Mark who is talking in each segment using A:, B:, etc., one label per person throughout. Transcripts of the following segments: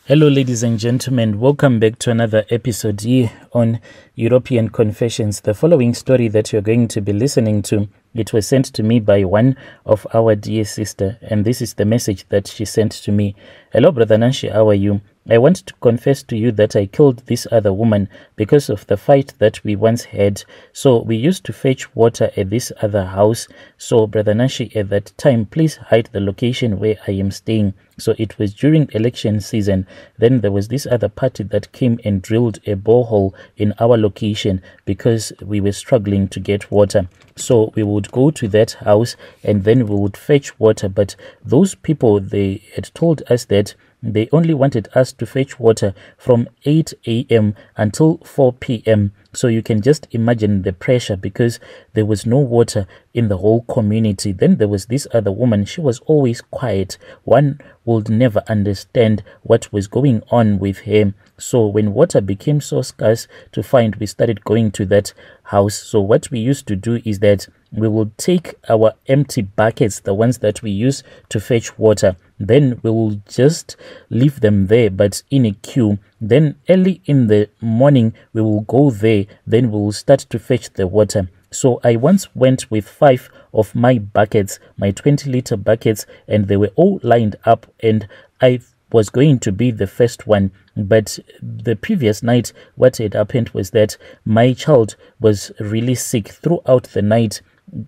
A: Hello, ladies and gentlemen. Welcome back to another episode here on European Confessions. The following story that you're going to be listening to, it was sent to me by one of our dear sister, and this is the message that she sent to me. Hello, Brother Nanshi, how are you? I want to confess to you that I killed this other woman because of the fight that we once had. So we used to fetch water at this other house. So Brother Nashi, at that time, please hide the location where I am staying. So it was during election season. Then there was this other party that came and drilled a borehole in our location because we were struggling to get water. So we would go to that house and then we would fetch water. But those people, they had told us that they only wanted us to fetch water from 8 a.m. until 4 p.m. So you can just imagine the pressure because there was no water in the whole community. Then there was this other woman. She was always quiet. One would never understand what was going on with her. So when water became so scarce to find, we started going to that house. So what we used to do is that we will take our empty buckets, the ones that we use to fetch water, then we will just leave them there, but in a queue. Then early in the morning, we will go there, then we will start to fetch the water. So I once went with 5 of my buckets, my 20-liter buckets, and they were all lined up, and I was going to be the first one. But the previous night, what had happened was that my child was really sick throughout the night.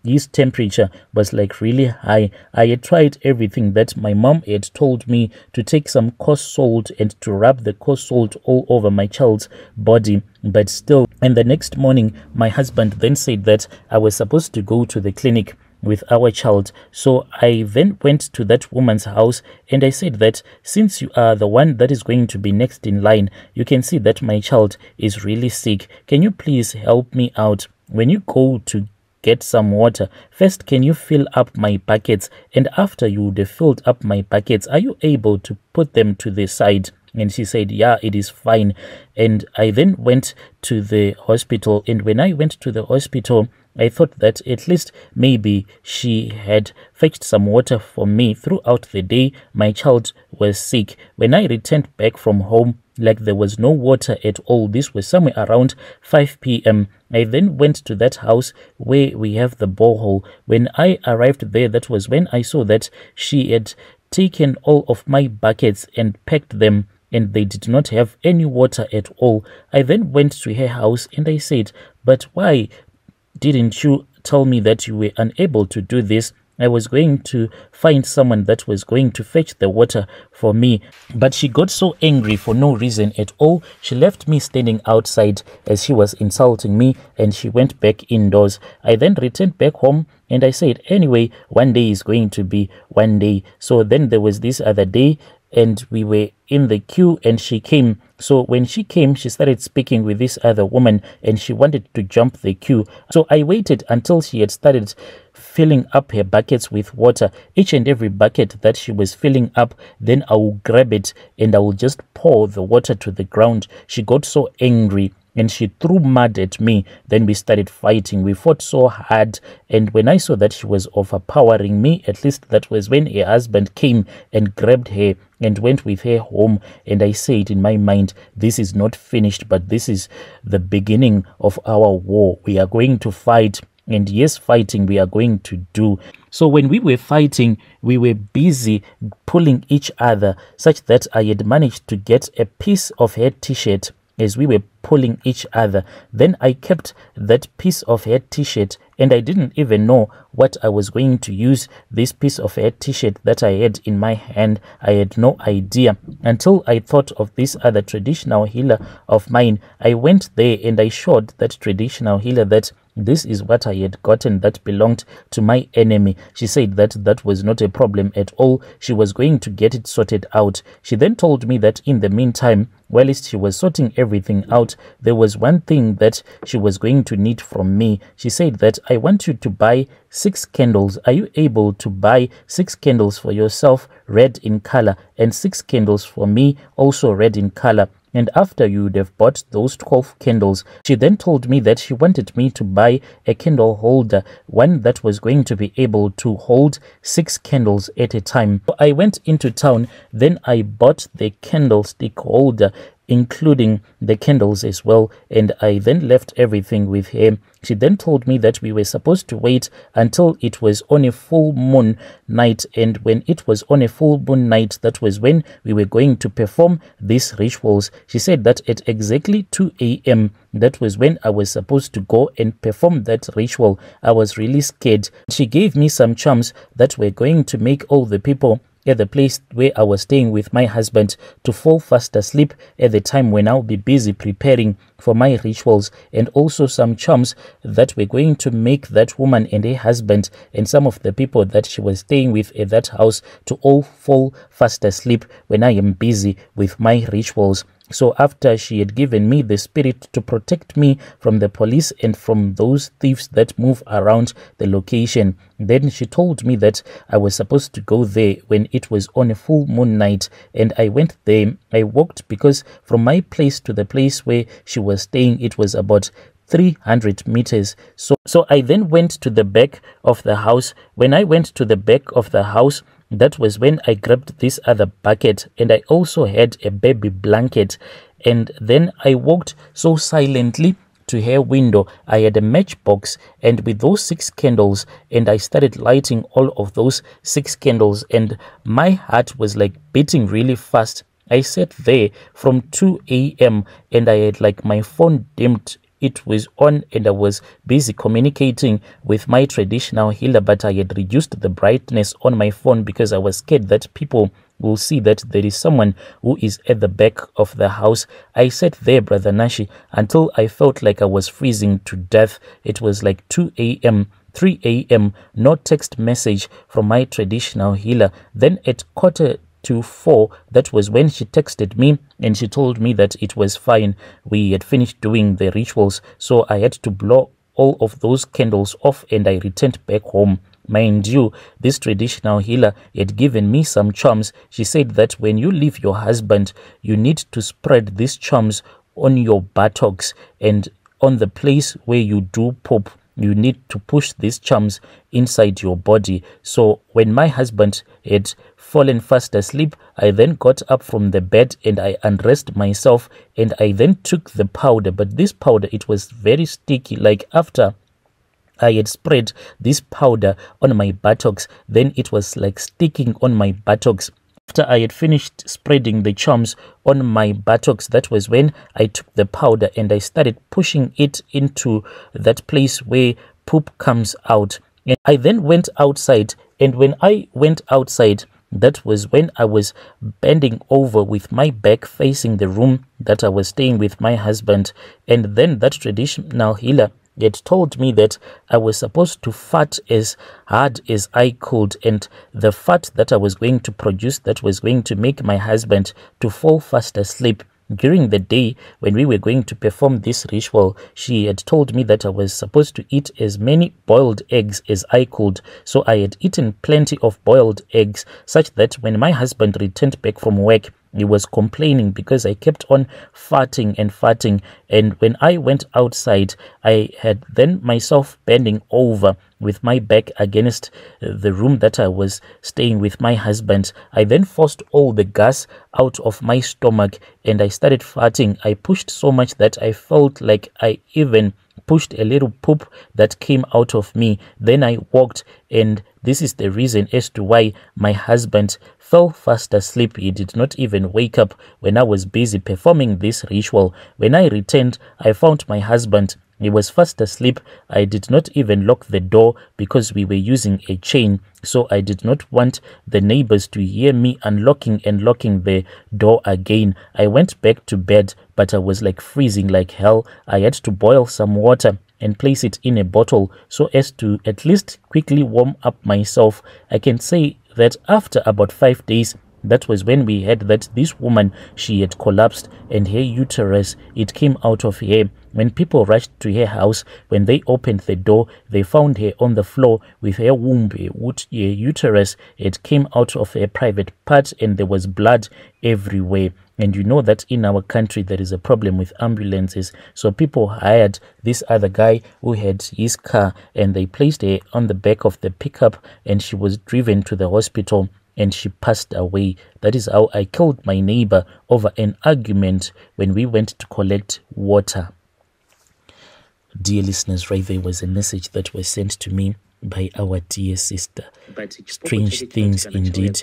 A: His temperature was like really high. I had tried everything that my mom had told me, to take some coarse salt and to rub the coarse salt all over my child's body, but still. And the next morning, my husband then said that I was supposed to go to the clinic with our child. So I then went to that woman's house and I said that since you are the one that is going to be next in line, you can see that my child is really sick. Can you please help me out? When you go to get some water, first can you fill up my buckets, and after you would have filled up my buckets, are you able to put them to the side? And she said, yeah, it is fine. And I then went to the hospital, and when I went to the hospital, I thought that at least maybe she had fetched some water for me throughout the day. My child was sick. When I returned back from home, like there was no water at all. This was somewhere around 5 p.m. I then went to that house where we have the borehole. When I arrived there, that was when I saw that she had taken all of my buckets and packed them, and they did not have any water at all. I then went to her house and I said, but why didn't you tell me that you were unable to do this? I was going to find someone that was going to fetch the water for me. But she got so angry for no reason at all. She left me standing outside as she was insulting me, and she went back indoors. I then returned back home and I said, anyway, one day is going to be one day. So then there was this other day, and we were in the queue and she came. So when she came, she started speaking with this other woman and she wanted to jump the queue. So I waited until she had started filling up her buckets with water. Each and every bucket that she was filling up, then I will grab it and I will just pour the water to the ground. She got so angry and she threw mud at me. Then we started fighting. We fought so hard, and when I saw that she was overpowering me, at least that was when her husband came and grabbed her and went with her home. And I said in my mind, this is not finished, but this is the beginning of our war. We are going to fight, and yes, fighting we are going to do. So when we were fighting, we were busy pulling each other, such that I had managed to get a piece of her t-shirt as we were pulling each other. Then I kept that piece of her t-shirt, and I didn't even know what I was going to use this piece of her t-shirt that I had in my hand. I had no idea until I thought of this other traditional healer of mine. I went there and I showed that traditional healer that this is what I had gotten that belonged to my enemy. She said that that was not a problem at all. She was going to get it sorted out. She then told me that in the meantime, whilst she was sorting everything out, there was one thing that she was going to need from me. She said that I want you to buy 6 candles. Are you able to buy 6 candles for yourself, red in color, and 6 candles for me, also red in color? And after you would have bought those 12 candles, she then told me that she wanted me to buy a candle holder, one that was going to be able to hold 6 candles at a time. So I went into town, then I bought the candlestick holder, including the candles as well, and I then left everything with her. She then told me that we were supposed to wait until it was on a full moon night, and when it was on a full moon night, that was when we were going to perform these rituals. She said that at exactly 2 a.m., that was when I was supposed to go and perform that ritual. I was really scared. She gave me some charms that were going to make all the people at the place where I was staying with my husband to fall fast asleep at the time when I'll be busy preparing for my rituals, and also some charms that were going to make that woman and her husband and some of the people that she was staying with at that house to all fall fast asleep when I am busy with my rituals. So after she had given me the spirit to protect me from the police and from those thieves that move around the location, then she told me that I was supposed to go there when it was on a full moon night. And I went there. I walked, because from my place to the place where she was staying, it was about 300 meters. So I then went to the back of the house. When I went to the back of the house, that was when I grabbed this other bucket, and I also had a baby blanket. And then I walked so silently to her window. I had a matchbox, and with those 6 candles, and I started lighting all of those 6 candles, and my heart was like beating really fast. I sat there from 2 a.m. and I had like my phone dimmed. It was on and I was busy communicating with my traditional healer, but I had reduced the brightness on my phone because I was scared that people will see that there is someone who is at the back of the house. I sat there, Brother Nashi, until I felt like I was freezing to death. It was like 2 a.m., 3 a.m., no text message from my traditional healer. Then at 3:45, that was when she texted me and she told me that it was fine. We had finished doing the rituals, so I had to blow all of those candles off and I returned back home. Mind you, this traditional healer had given me some charms. She said that when you leave your husband, you need to spread these charms on your buttocks and on the place where you do poop. You need to push these charms inside your body. So when my husband had fallen fast asleep, I then got up from the bed and I undressed myself, and I then took the powder. But this powder, it was very sticky. Like after I had spread this powder on my buttocks, then it was like sticking on my buttocks. After I had finished spreading the charms on my buttocks, that was when I took the powder and I started pushing it into that place where poop comes out. And I then went outside, and when I went outside, that was when I was bending over with my back facing the room that I was staying with my husband. And then that traditional healer had told me that I was supposed to fart as hard as I could, and the fart that I was going to produce, that was going to make my husband to fall fast asleep. During the day when we were going to perform this ritual, she had told me that I was supposed to eat as many boiled eggs as I could. So I had eaten plenty of boiled eggs, such that when my husband returned back from work, he was complaining because I kept on farting and farting. And when I went outside, I had then myself bending over with my back against the room that I was staying with my husband. I then forced all the gas out of my stomach and I started farting. I pushed so much that I felt like I even pushed a little poop that came out of me. Then I walked, and this is the reason as to why my husband fell fast asleep. He did not even wake up when I was busy performing this ritual. When I returned, I found my husband. He was fast asleep. I did not even lock the door because we were using a chain. So I did not want the neighbors to hear me unlocking and locking the door again. I went back to bed, but I was like freezing like hell. I had to boil some water and place it in a bottle so as to at least quickly warm up myself. I can say that after about 5 days, that was when we heard that this woman, she had collapsed and her uterus, it came out of her. When people rushed to her house, when they opened the door, they found her on the floor with her womb, a uterus. It came out of her private part, and there was blood everywhere. And you know that in our country there is a problem with ambulances, so people hired this other guy who had his car, and they placed her on the back of the pickup, and she was driven to the hospital, and she passed away. That is how I killed my neighbor over an argument when we went to collect water. Dear listeners, right there was a message that was sent to me by our dear sister. Strange things indeed.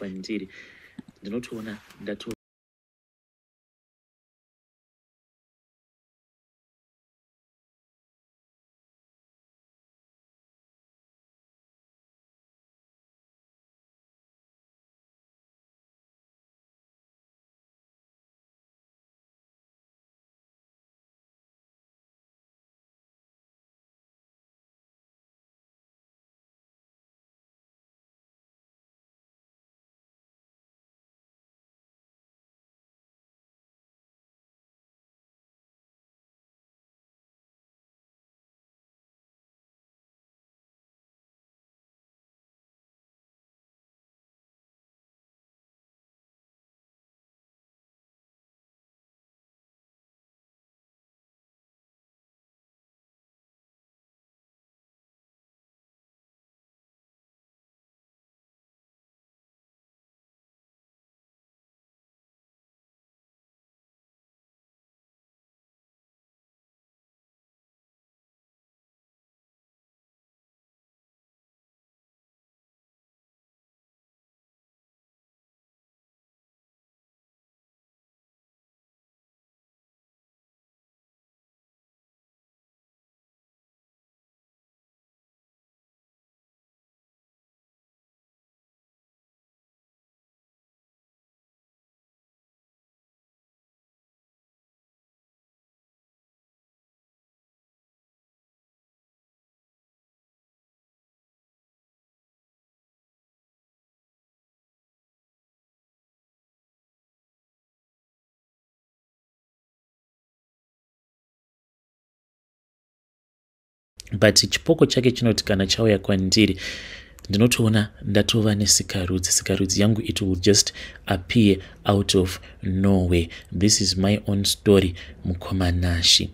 A: But chipoko chake chinoti kana chauya kwandiri ndinotoona ndatova nesikarudzi yangu, it will just appear out of nowhere. This is my own story, Mukomanashi.